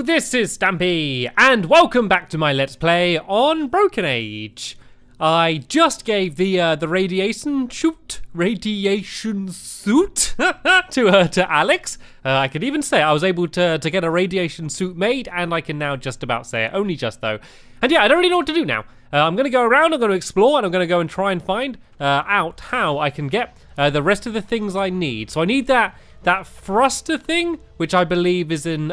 this is Stampy, and welcome back to my Let's Play on Broken Age. I just gave the radiation suit to Alex. I could even say I was able to get a radiation suit made, and I can now just about say it, only just though. And yeah, I don't really know what to do now. I'm going to go around, I'm going to explore, and I'm going to go and try and find out how I can get the rest of the things I need. So I need that thruster thing, which I believe is in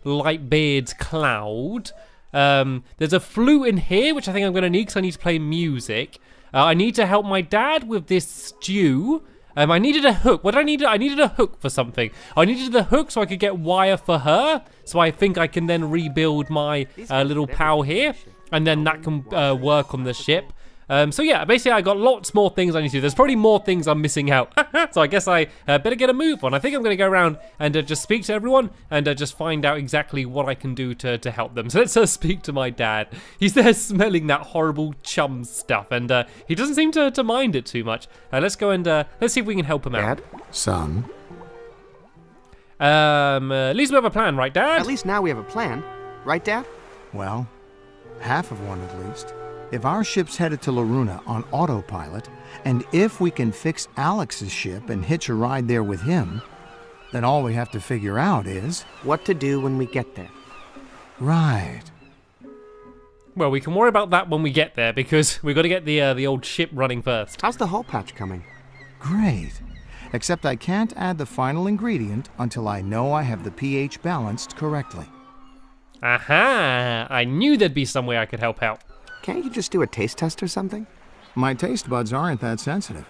Lightbeard's cloud. There's a flute in here, which I think I'm going to need because I need to play music. I need to help my dad with this stew. I needed a hook. What did I need? I needed a hook for something. I needed the hook so I could get wire for her. So I think I can then rebuild my little pal here. And then that can work on the ship. So yeah, basically I got lots more things I need to do. There's probably more things I'm missing out. So I guess I better get a move on. I think I'm going to go around and just speak to everyone and just find out exactly what I can do to help them. So let's speak to my dad. He's there smelling that horrible chum stuff, and he doesn't seem to mind it too much. Let's go and let's see if we can help him out. Dad? Son? At least we have a plan, right, Dad? At least now we have a plan. Right, Dad? Well, half of one at least. If our ship's headed to Loruna on autopilot, and if we can fix Alex's ship and hitch a ride there with him, then all we have to figure out is... what to do when we get there. Right. Well, we can worry about that when we get there, because we've got to get the old ship running first. How's the hull patch coming? Great. Except I can't add the final ingredient until I know I have the pH balanced correctly. Aha! I knew there'd be some way I could help out. Can't you just do a taste test or something? My taste buds aren't that sensitive.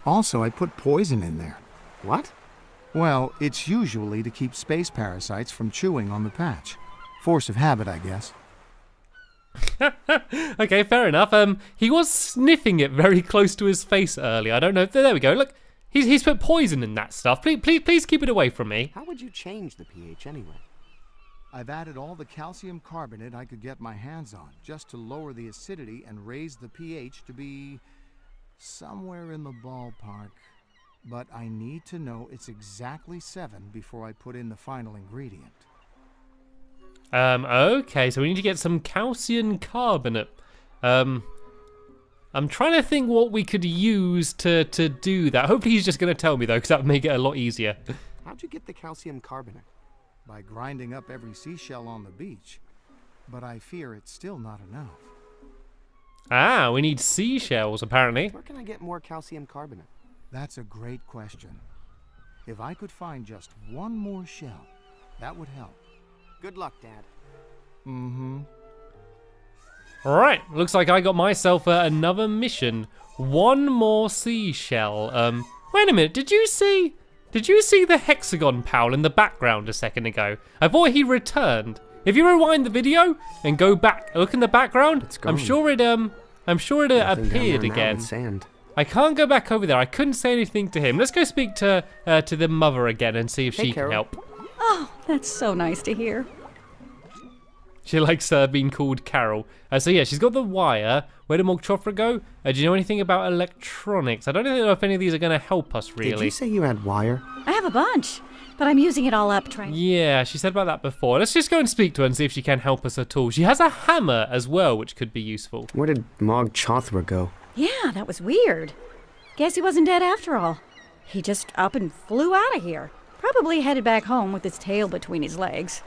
Also, I put poison in there. What? Well, it's usually to keep space parasites from chewing on the patch. Force of habit, I guess. Okay, fair enough. He was sniffing it very close to his face earlier. I don't know. There we go. Look, he's put poison in that stuff. Please keep it away from me. How would you change the pH anyway? I've added all the calcium carbonate I could get my hands on, just to lower the acidity and raise the pH to be somewhere in the ballpark. But I need to know it's exactly 7 before I put in the final ingredient. Okay, so we need to get some calcium carbonate. I'm trying to think what we could use to do that. Hopefully he's just going to tell me, though, because that would make it a lot easier. How'd you get the calcium carbonate? By grinding up every seashell on the beach. But I fear it's still not enough. Ah, we need seashells, apparently. Where can I get more calcium carbonate? That's a great question. If I could find just one more shell, that would help. Good luck, Dad. Mm-hmm. Alright, looks like I got myself another mission. One more seashell. Wait a minute, did you see the hexagon pal in the background a second ago? I thought he returned. If you rewind the video and go back, look in the background, I'm sure it appeared again. Sand. I can't go back over there. I couldn't say anything to him. Let's go speak to the mother again and see if she can help. Oh, that's so nice to hear. She likes being called Carol. So yeah, she's got the wire. Where did Mogchothra go? Do you know anything about electronics? I don't know if any of these are going to help us, really. Did you say you had wire? I have a bunch, but I'm using it all up trying. Yeah, she said about that before. Let's just go and speak to her and see if she can help us at all. She has a hammer as well, which could be useful. Where did Mogchothra go? Yeah, that was weird. Guess he wasn't dead after all. He just up and flew out of here. Probably headed back home with his tail between his legs.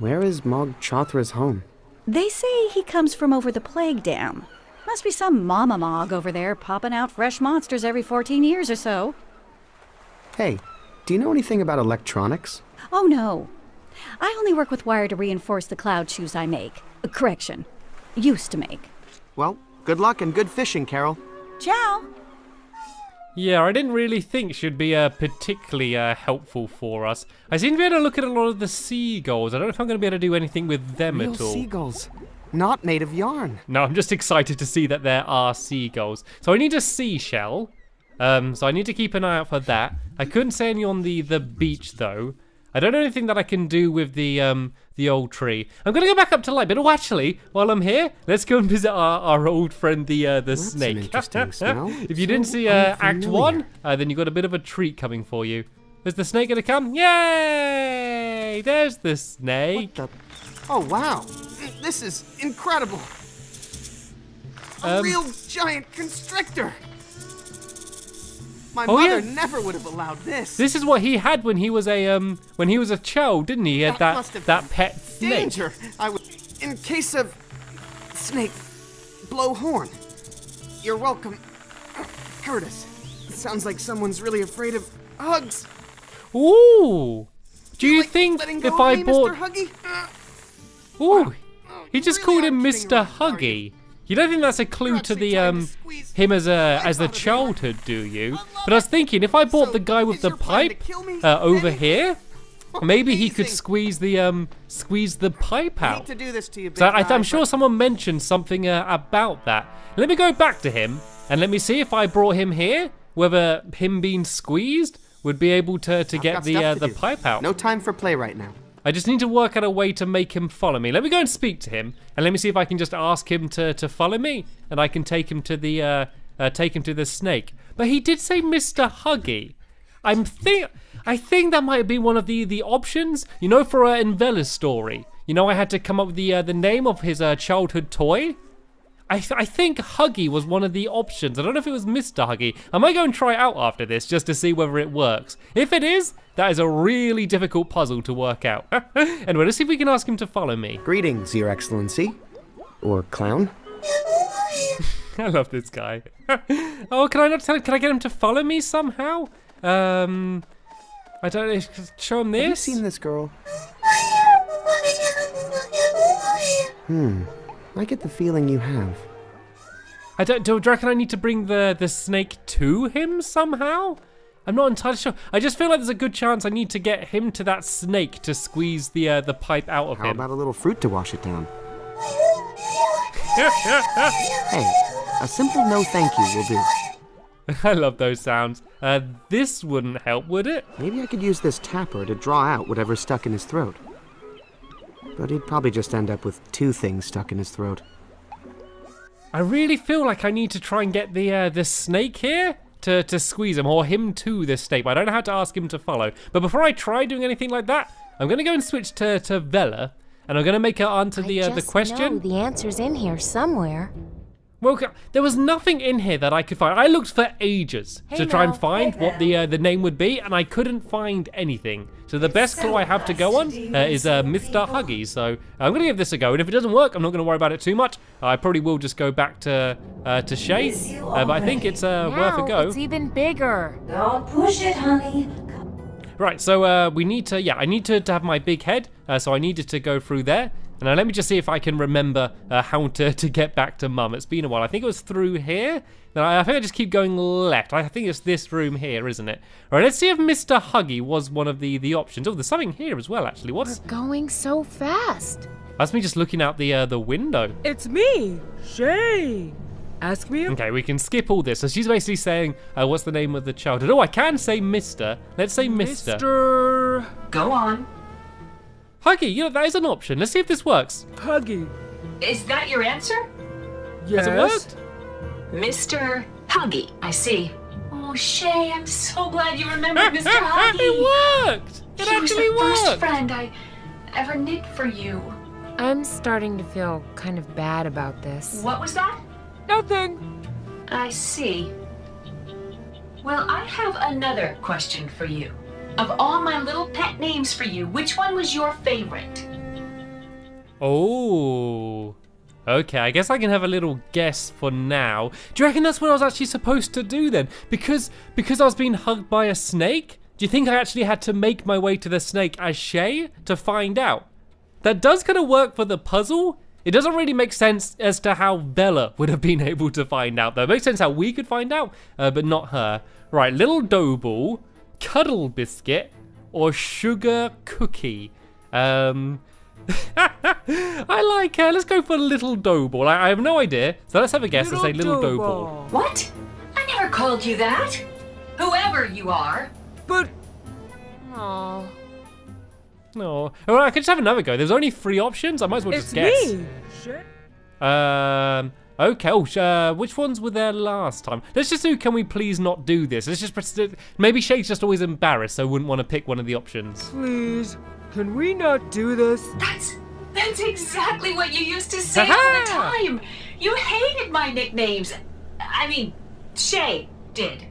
Where is Mogchothra's home? They say he comes from over the plague dam. Must be some mama Mog over there popping out fresh monsters every 14 years or so. Hey, do you know anything about electronics? Oh no. I only work with wire to reinforce the cloud shoes I make. Correction. Used to make. Well, good luck and good fishing, Carol. Ciao. Yeah, I didn't really think she'd be particularly helpful for us. I seem to be able to look at a lot of the seagulls. I don't know if I'm going to be able to do anything with them at all. Seagulls, not made of yarn. No, I'm just excited to see that there are seagulls. So I need a seashell. So I need to keep an eye out for that. I couldn't say any on the beach, though. I don't know anything that I can do with the old tree. I'm going to go back up to light, but oh, actually, while I'm here, let's go and visit our old friend, the snake. If you didn't see Act 1, then you got a bit of a treat coming for you. Is the snake going to come? Yay! snake. There's the snake. What the? Oh, wow. This is incredible. A real giant constrictor. My mother never would have allowed this. This is what he had when he was a child, didn't he? He had that pet snake. Danger. In case of snake, blow horn. You're welcome, Curtis. It sounds like someone's really afraid of hugs. Ooh. Do you think letting if go I of me, bought... Mr. Huggy? Ooh. He just really called him are kidding Mr. around, aren't you? Huggy. You don't think that's a clue to the him as a childhood, do you? But I was thinking, if I bought the guy with the pipe over here, maybe he could squeeze the pipe out. To do this to you, big So guy, I'm sure someone mentioned something about that. Let me go back to him and let me see if I brought him here, whether him being squeezed would be able to get the pipe out. No time for play right now. I just need to work out a way to make him follow me. Let me go and speak to him, and let me see if I can just ask him to follow me, and I can take him to the snake. But he did say Mr. Huggy. I think that might be one of the options. You know, for in Vella's story, you know, I had to come up with the name of his childhood toy. I think Huggy was one of the options. I don't know if it was Mr. Huggy. I might go and try it out after this just to see whether it works. If it is, that is a really difficult puzzle to work out. Anyway, let's see if we can ask him to follow me. Greetings, Your Excellency. Or clown. I love this guy. Oh, can I get him to follow me somehow? I don't know. Show him this. Have you seen this girl? I get the feeling you have. Do you reckon I need to bring the snake to him somehow? I'm not entirely sure. I just feel like there's a good chance I need to get him to that snake to squeeze the pipe out of him. How about a little fruit to wash it down? Hey, a simple no thank you will do. I love those sounds. This wouldn't help, would it? Maybe I could use this tapper to draw out whatever's stuck in his throat. But he'd probably just end up with two things stuck in his throat. I really feel like I need to try and get the snake here to squeeze him, or him to the snake. But I don't know how to ask him to follow. But before I try doing anything like that, I'm going to go and switch to Vella, and I'm going to make her answer the question. I know the answer's in here somewhere. Well, there was nothing in here that I could find. I looked for ages to try and find what the name would be, and I couldn't find anything. So the best clue I have to go on is Mr. Huggy. So I'm going to give this a go, and if it doesn't work, I'm not going to worry about it too much. I probably will just go back to Shay, but I think it's worth a go. It's even bigger. Don't push it, honey. Right, so we need to, I need to have my big head, so I needed to go through there. And now let me just see if I can remember how to get back to Mum. It's been a while. I think it was through here. No, I think I just keep going left. I think it's this room here, isn't it? All right, let's see if Mr. Huggy was one of the options. Oh, there's something here as well, actually. What's going so fast? That's me just looking out the window. It's me, Shay. Ask me. Okay, we can skip all this. So she's basically saying, what's the name of the childhood? Oh, I can say Mr. Let's say Mr. Mr. Go on. Huggy, you know, that is an option. Let's see if this works. Huggy. Is that your answer? Yes. Has it worked? Mr. Huggy, I see. Oh, Shay, I'm so glad you remembered Mr. Huggy. It worked! It He was actually the first worked! friend I ever knit for you. I'm starting to feel kind of bad about this. What was that? Nothing. I see. Well, I have another question for you. Of all my little pet names for you, which one was your favorite? Oh. Okay, I guess I can have a little guess for now. Do you reckon that's what I was actually supposed to do then? Because I was being hugged by a snake? Do you think I actually had to make my way to the snake as Shay to find out? That does kind of work for the puzzle. It doesn't really make sense as to how Vella would have been able to find out though. It makes sense how we could find out, but not her. Right, little dough ball, cuddle biscuit, or sugar cookie. I like her. Let's go for little dough ball. I have no idea. So let's have a guess and say little dough ball. What? I never called you that. Whoever you are. But. Oh. No. Oh, I could just have another go. There's only 3 options. I might as well just guess. It's me. Shay. Okay. Oh, which ones were there last time? Let's just do. Can we please not do this? Let's just maybe Shay's just always embarrassed, so wouldn't want to pick one of the options. Please. Can we not do this? That's exactly what you used to say all the time. You hated my nicknames. I mean, Shay did.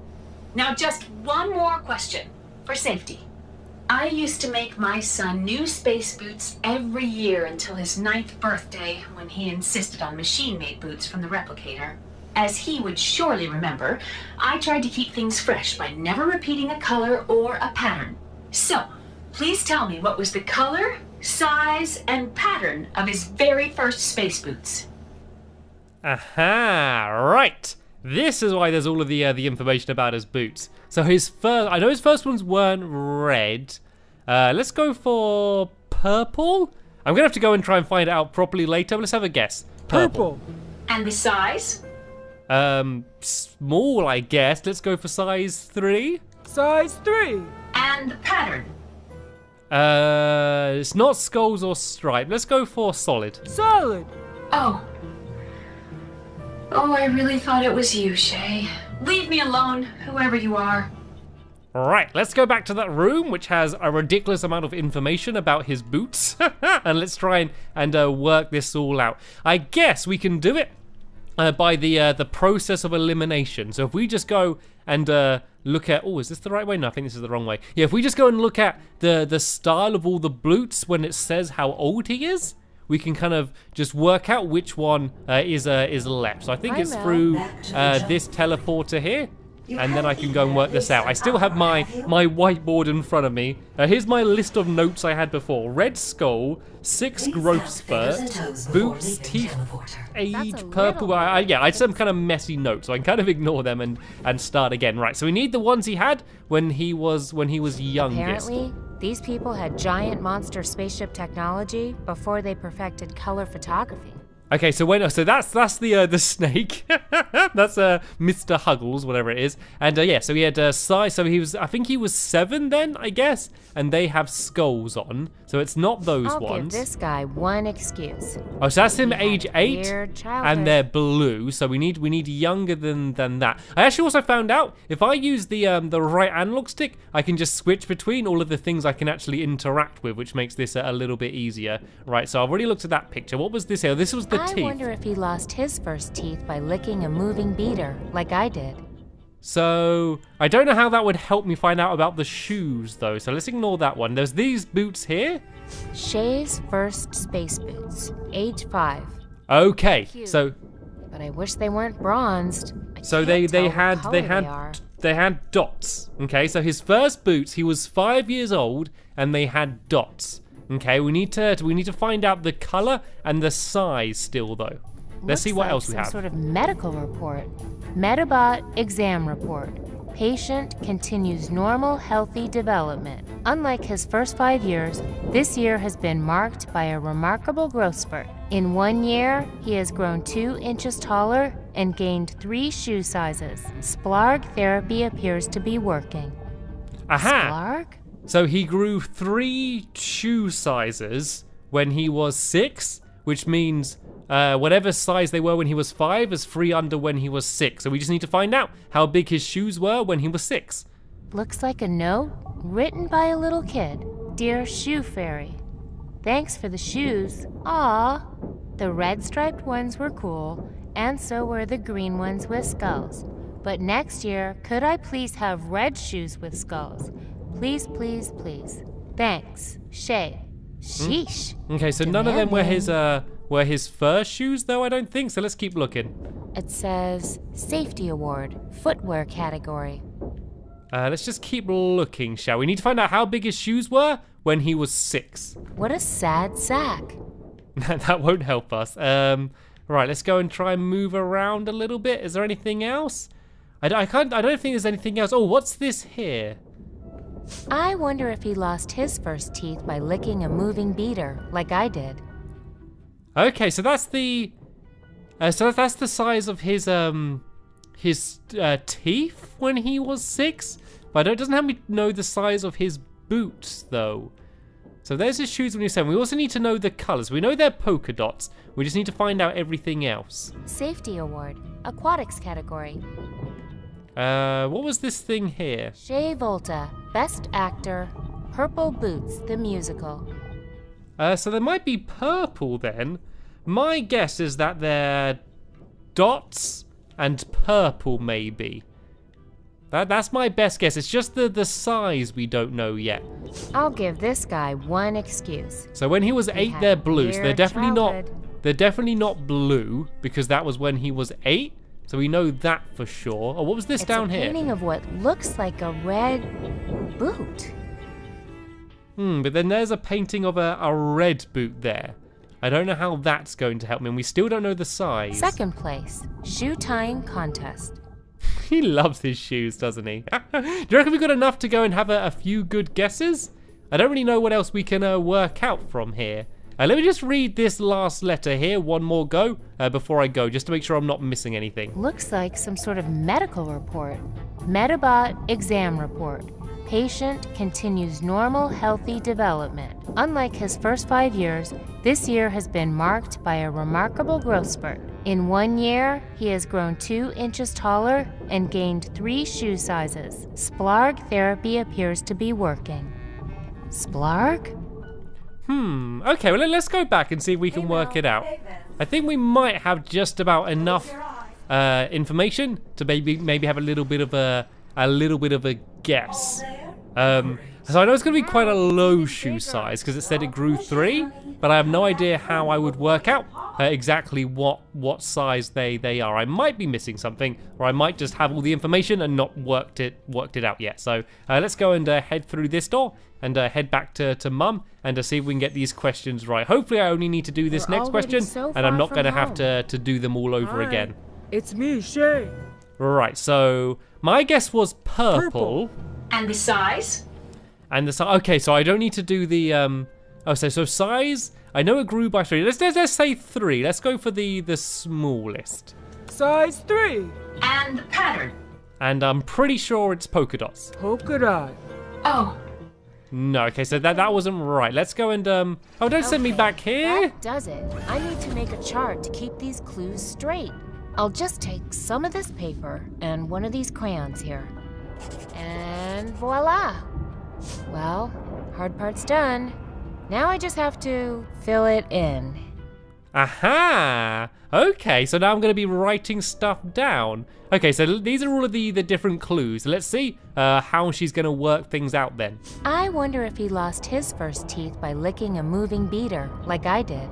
Now just one more question for safety. I used to make my son new space boots every year until his 9th birthday, when he insisted on machine-made boots from the replicator. As he would surely remember, I tried to keep things fresh by never repeating a color or a pattern. So, please tell me what was the color, size, and pattern of his very first space boots. Aha, right. This is why there's all of the information about his boots. So I know his first ones weren't red. Let's go for purple. I'm gonna have to go and try and find it out properly later. But let's have a guess. Purple. And the size? Small, I guess. Let's go for size 3. Size 3. And the pattern? It's not skulls or stripe. Let's go for solid. Solid. Oh, I really thought it was you, Shay. Leave me alone, whoever you are. Alright, let's go back to that room, which has a ridiculous amount of information about his boots. And let's try and work this all out. I guess we can do it by the process of elimination. So if we just go and look at... Oh, is this the right way? No, I think this is the wrong way. Yeah, if we just go and look at the style of all the boots when it says how old he is, we can kind of just work out which one is left. So I think it's through this teleporter here, and then I can go and work this out. I still have my whiteboard in front of me. Here's my list of notes I had before. Red skull, 6 growth spurts, boots, teeth, age, purple. I had some kind of messy notes, so I can kind of ignore them and start again. Right, so we need the ones he had when he was youngest. Apparently, these people had giant monster spaceship technology before they perfected color photography. Okay, so that's the snake. That's Mr. Huggles, whatever it is. And yeah, so he had size. So I think he was 7 then, I guess. And they have skulls on, so it's not those I'll ones. give this guy one excuse. Oh, so that's him, age 8, weird childhood. and they're blue. So we need younger than that. I actually also found out if I use the right analog stick, I can just switch between all of the things I can actually interact with, which makes this a little bit easier. Right. So I've already looked at that picture. What was this here? This was the teeth. I wonder if he lost his first teeth by licking a moving beater, like I did. So I don't know how that would help me find out about the shoes, though. So let's ignore that one. There's these boots here. Shay's first space boots, age 5. Okay, Cute. so but I wish they weren't bronzed. so they had dots. Okay, so his first boots, he was 5 years old, and they had dots. Okay, we need to find out the color and the size still, though. Let's see what else we have. Some sort of medical report. Metabot exam report. Patient continues normal, healthy development. Unlike his first 5 years, this year has been marked by a remarkable growth spurt. In 1 year, he has grown 2 inches taller and gained 3 shoe sizes. Splarg therapy appears to be working. Aha! Splarg? So he grew 3 shoe sizes when he was 6, which means whatever size they were when he was 5 is 3 under when he was 6. So we just need to find out how big his shoes were when he was 6. Looks like a note written by a little kid. Dear Shoe Fairy, thanks for the shoes. Aw, the red striped ones were cool, and so were the green ones with skulls. But next year, could I please have red shoes with skulls? Please, please, please. Thanks, Shay. Sheesh. Okay, so none of them were his first shoes, though, I don't think. So let's keep looking. It says Safety Award, Footwear category. Let's just keep looking, shall we? Need to find out how big his shoes were when he was 6. What a sad sack. That won't help us. Right, let's go and try and move around a little bit. Is there anything else? I don't think there's anything else. Oh, what's this here? I wonder if he lost his first teeth by licking a moving beater, like I did. Okay, so that's the size of his teeth when he was 6. But it doesn't help me know the size of his boots, though. So there's his shoes when he was 7. We also need to know the colors. We know they're polka dots. We just need to find out everything else. Safety Award, Aquatics category. What was this thing here? Shea Volta, Best Actor, Purple Boots, the musical. So they might be purple then. My guess is that they're dots and purple maybe. That's my best guess. It's just the size we don't know yet. I'll give this guy one excuse. So when he was 8, had they're a blue. So weird they're definitely not blue because that was when he was 8. So we know that for sure. Oh, what was this down It's a here? painting of what looks like a red boot. But then there's a painting of a red boot there. I don't know how that's going to help me, and we still don't know the size. Second place, shoe tying contest. He loves his shoes, doesn't he? Do you reckon we got enough to go and have a few good guesses? I don't really know what else we can work out from here. Let me just read this last letter here, one more go, before I go, just to make sure I'm not missing anything. Looks like some sort of medical report. Metabot exam report. Patient continues normal, healthy development. Unlike his first 5 years, this year has been marked by a remarkable growth spurt. In 1 year, he has grown 2 inches taller and gained 3 shoe sizes. Splarg therapy appears to be working. Splarg? Okay, well, let's go back and see if we can work it out. I think we might have just about enough information to maybe have a little bit of a guess. So I know it's going to be quite a low shoe size because it said it grew 3, but I have no idea how I would work out exactly what size they are. I might be missing something, or I might just have all the information and not worked it out yet. So let's go and head through this door and head back to Mum and see if we can get these questions right. Hopefully I only need to do this next question, and I'm not going to have to do them all over again. It's me, Shay. Right, so my guess was purple. And the size? And the size. Okay, so I don't need to do the so size. I know it grew by 3. Let's say 3. Let's go for the smallest. Size 3. And the pattern? And I'm pretty sure it's polka dots. Polka dot. Oh, No, okay, so that wasn't right. Let's go and oh, don't send me back here. That does it. I need to make a chart to keep these clues straight. I'll just take some of this paper and one of these crayons here. And voila! Well, hard part's done. Now I just have to fill it in. Aha! Okay, so now I'm going to be writing stuff down. Okay, so these are all of the different clues. Let's see how she's going to work things out then. I wonder if he lost his first teeth by licking a moving beater, like I did.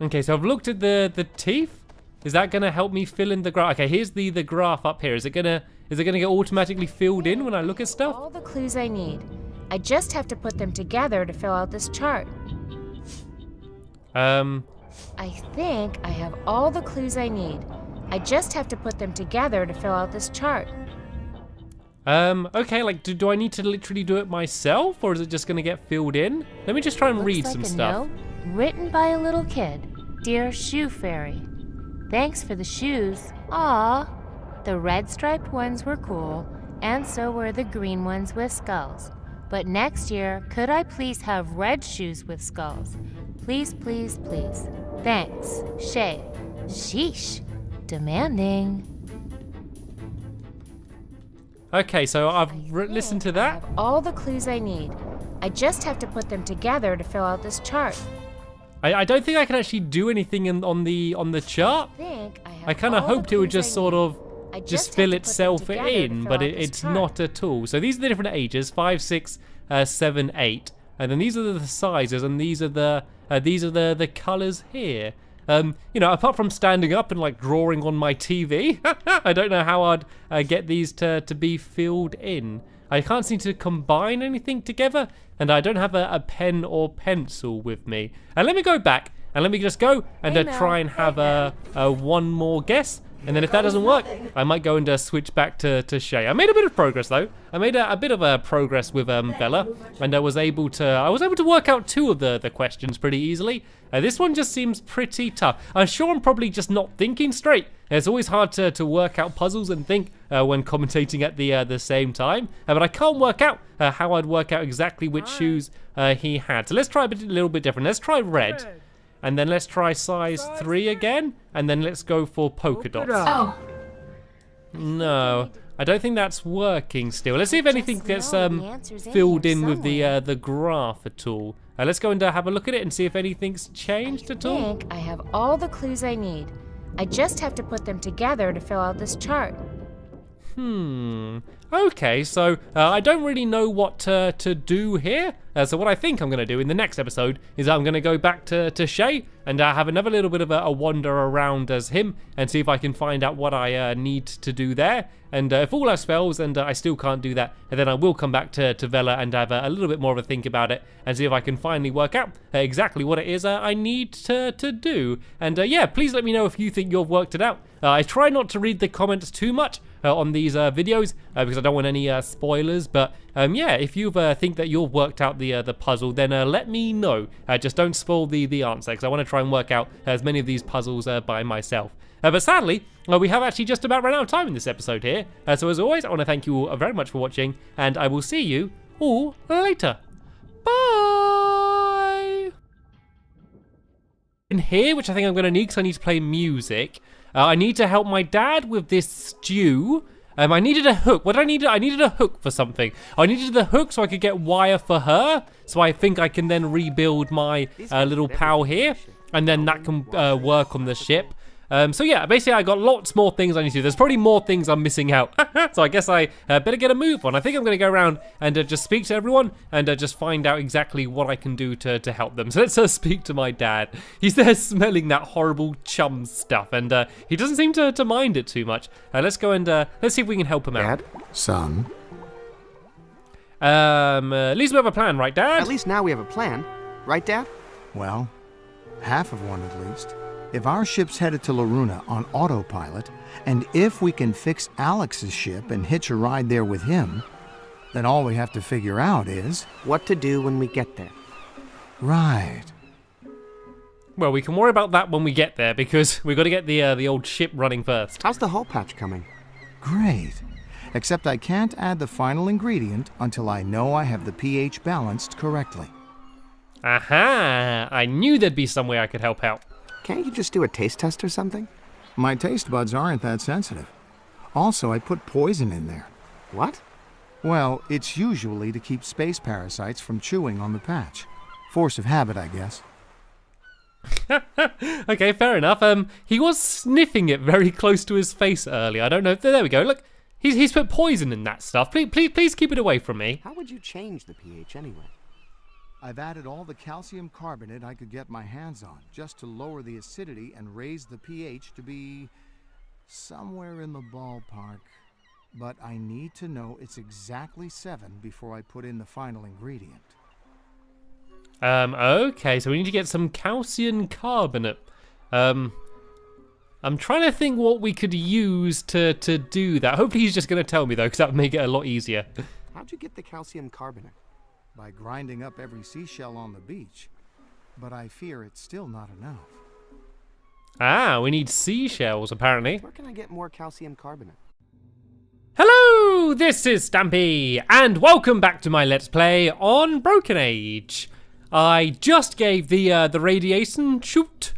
Okay, so I've looked at the teeth. Is that going to help me fill in the graph? Okay, here's the graph up here. Is it gonna get automatically filled in when I look at stuff? All the clues I need. I just have to put them together to fill out this chart. I think I have all the clues I need. I just have to put them together to fill out this chart. Okay, like, do I need to literally do it myself, or is it just gonna get filled in? Let me just try and Looks read like some a stuff. Note written by a little kid. Dear Shoe Fairy, thanks for the shoes. Aw, the red striped ones were cool, and so were the green ones with skulls. But next year, could I please have red shoes with skulls? Please, please, please. Thanks, Shay. Sheesh. Demanding. Okay, so I've listened to I that. have all the clues I need. I just have to put them together to fill out this chart. I don't think I can actually do anything on the chart. I kind of hoped it would just sort of just fill itself in, but it's not at all. So these are the different ages: 5, 6, 7, 8, and then these are the sizes, and these are the colors here. You know, apart from standing up and like drawing on my TV, I don't know how I'd get these to be filled in. I can't seem to combine anything together, and I don't have a pen or pencil with me. And let me go back, and let me just go and try and have one more guess. And then if that doesn't work, I might go and switch back to Shay. I made a bit of progress though. I made a bit of progress with Vella, and I was able to work out 2 of the questions pretty easily. This one just seems pretty tough. I'm sure I'm probably just not thinking straight. It's always hard to work out puzzles and think when commentating at the same time. But I can't work out how I'd work out exactly which shoes he had. So let's try a little bit different. Let's try red. And then let's try size 3 again, and then let's go for polka dots. oh. No, I don't think that's working still. Let's see if anything gets know the answer's in filled here in with somewhere. the graph at all. Let's go and have a look at it and see if anything's changed at I all. think I have all the clues I need. I just have to put them together to fill out this chart. Okay, so I don't really know what to do here. So what I think I'm going to do in the next episode is I'm going to go back to Shay and have another little bit of a wander around as him and see if I can find out what I need to do there. And if all else fails and I still can't do that, then I will come back to Vella and have a little bit more of a think about it and see if I can finally work out exactly what it is I need to do. And yeah, please let me know if you think you've worked it out. I try not to read the comments too much on these videos because I don't want any spoilers, but yeah, if you think that you've worked out the puzzle, then let me know. Just don't spoil the answer, because I want to try and work out as many of these puzzles by myself. But sadly, we have actually just about run out of time in this episode here. So as always, I want to thank you all very much for watching, and I will see you all later. Bye! In here, which I think I'm going to need because I need to play music. I need to help my dad with this stew. I needed a hook. What did I need? I needed a hook for something. I needed the hook so I could get wire for her. So I think I can then rebuild my little pal here. And then that can work on the ship. So yeah, basically I got lots more things I need to do. There's probably more things I'm missing out. So I guess I better get a move on. I think I'm going to go around and just speak to everyone and just find out exactly what I can do to help them. So let's speak to my dad. He's there smelling that horrible chum stuff, and he doesn't seem to mind it too much. Let's go and let's see if we can help him out. Dad? Son, At least we have a plan, right, Dad? At least now we have a plan. Right, Dad? well, half of one at least. If our ship's headed to Loruna on autopilot, and if we can fix Alex's ship and hitch a ride there with him, then all we have to figure out is... What to do when we get there. Right. Well, we can worry about that when we get there, because we've got to get the old ship running first. How's the hull patch coming? Great. Except I can't add the final ingredient until I know I have the pH balanced correctly. Aha! I knew there'd be some way I could help out. Can't you just do a taste test or something? My taste buds aren't that sensitive. Also, I put poison in there. What? Well, it's usually to keep space parasites from chewing on the patch. Force of habit, I guess. Okay, fair enough. He was sniffing it very close to his face earlier. I don't know. There we go. Look, he's put poison in that stuff. Please keep it away from me. How would you change the pH anyway? I've added all the calcium carbonate I could get my hands on, just to lower the acidity and raise the pH to be somewhere in the ballpark. But I need to know it's exactly 7 before I put in the final ingredient. Okay, so we need to get some calcium carbonate. I'm trying to think what we could use to do that. Hopefully he's just going to tell me, though, because that would make it a lot easier. How'd you get the calcium carbonate? By grinding up every seashell on the beach. But I fear it's still not enough. Ah, we need seashells, apparently. Where can I get more calcium carbonate? Hello, this is Stampy, and welcome back to my Let's Play on Broken Age. I just gave the radiation suit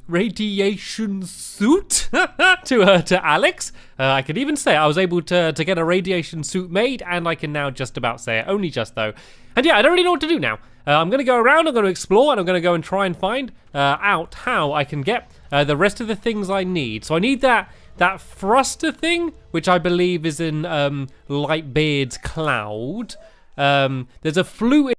to Alex. I could even say I was able to get a radiation suit made, and I can now just about say it, only just though. And yeah, I don't really know what to do now. I'm going to go around, I'm going to explore, and I'm going to go and try and find out how I can get the rest of the things I need. So I need that thruster thing, which I believe is in Lightbeard's cloud. There's a flute